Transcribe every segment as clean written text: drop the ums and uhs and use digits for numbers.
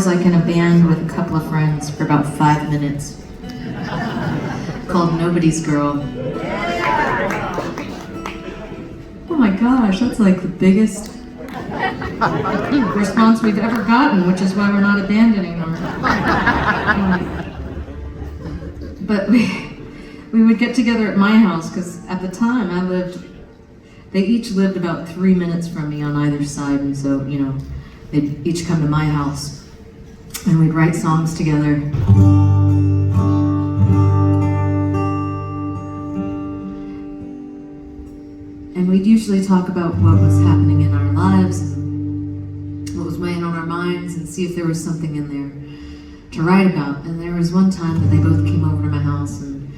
Like in a band with a couple of friends for about 5 minutes called Nobody's Girl. Oh my gosh, that's like the biggest response we've ever gotten, which is why we're not a band anymore. But we would get together at my house because at the time they each lived about 3 minutes from me on either side, and so, they'd each come to my house. And we'd write songs together. And we'd usually talk about what was happening in our lives and what was weighing on our minds and see if there was something in there to write about. And there was one time that they both came over to my house and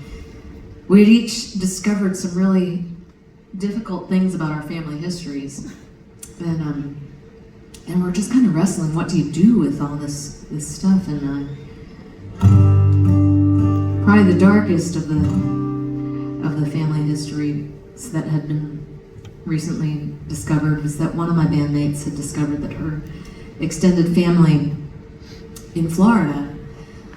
we'd each discovered some really difficult things about our family histories. And we're just kind of wrestling, what do you do with all this stuff? And probably the darkest of the family histories that had been recently discovered was that one of my bandmates had discovered that her extended family in Florida,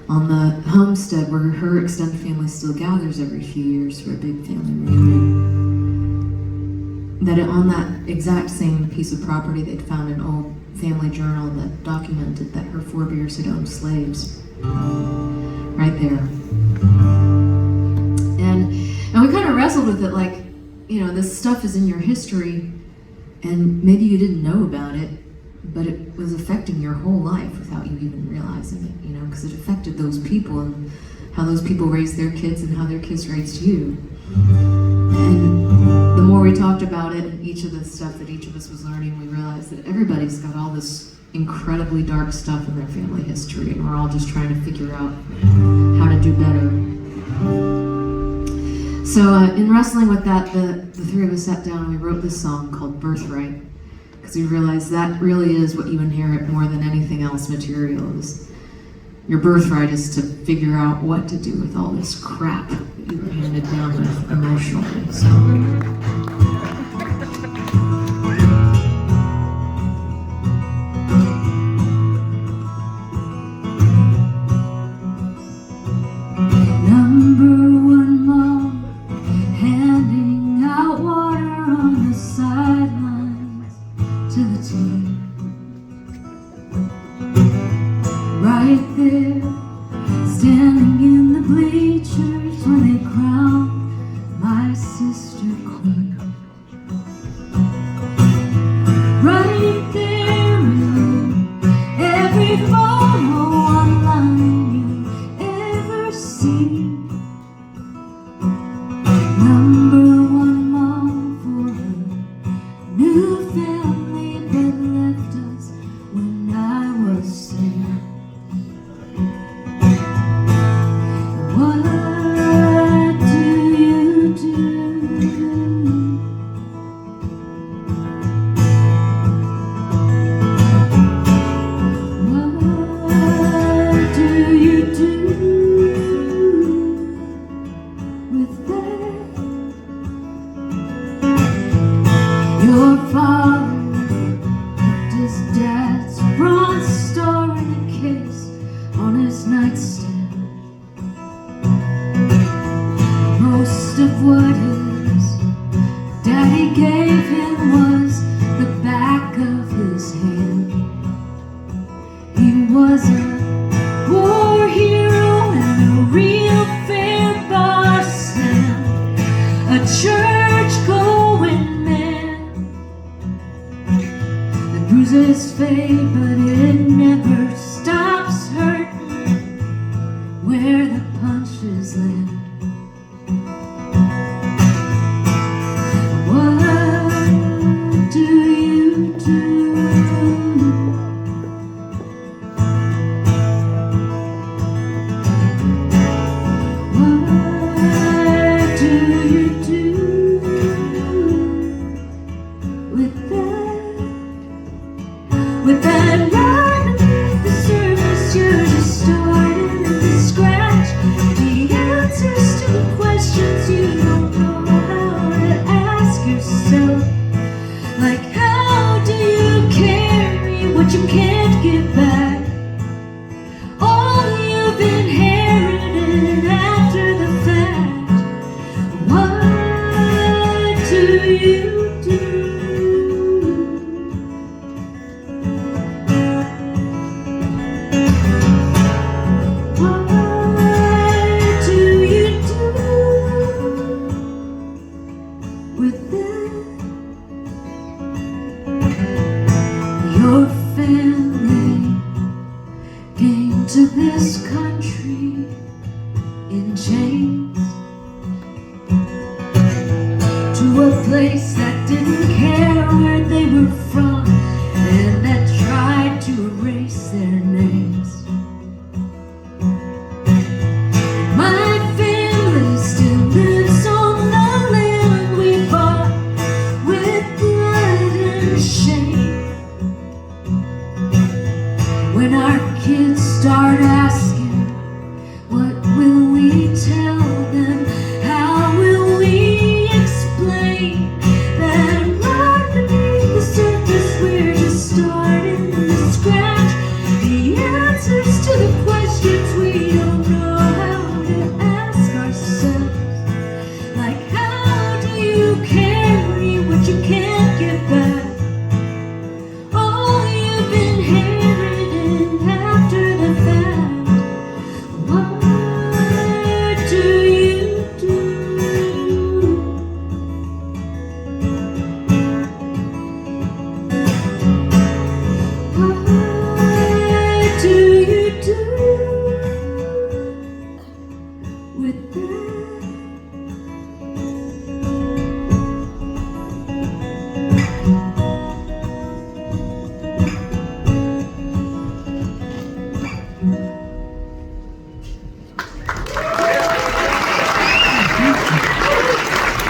on the homestead where her extended family still gathers every few years for a big family reunion, that on that exact same piece of property they'd found an old family journal that documented that her forebears had owned slaves right there. And we kind of wrestled with it, like, this stuff is in your history and maybe you didn't know about it, but it was affecting your whole life without you even realizing it, because it affected those people and how those people raised their kids and how their kids raised you. And the more we talked about it and each of the stuff that each of us was learning, we realized that everybody's got all this incredibly dark stuff in their family history, and we're all just trying to figure out how to do better. So in wrestling with that, the three of us sat down and we wrote this song called Birthright, because we realized that really is what you inherit more than anything else material. Is your birthright is to figure out what to do with all this crap that you were handed down with emotionally. So. Right there, standing in the bleachers when they crowned my sister queen. Right there in every photo online you'll ever see. Number one mom for a new family that left us when I was 6. Your father left his dad's bronze star in a case on his nightstand. Most of what his daddy gave him was the back of his hand. He was a war hero and a real fair boss and a church-going man. Bruises fade, but it never stops hurting where the punches land. What do you do? What do you do with that? With that right to this country in chains, to a place that didn't care where they were from and that tried to erase their names. My family still lives on the land we bought with blood and shame. When our kids start asking, what will we tell them? How will we explain that right beneath the surface we're just starting to scratch the answers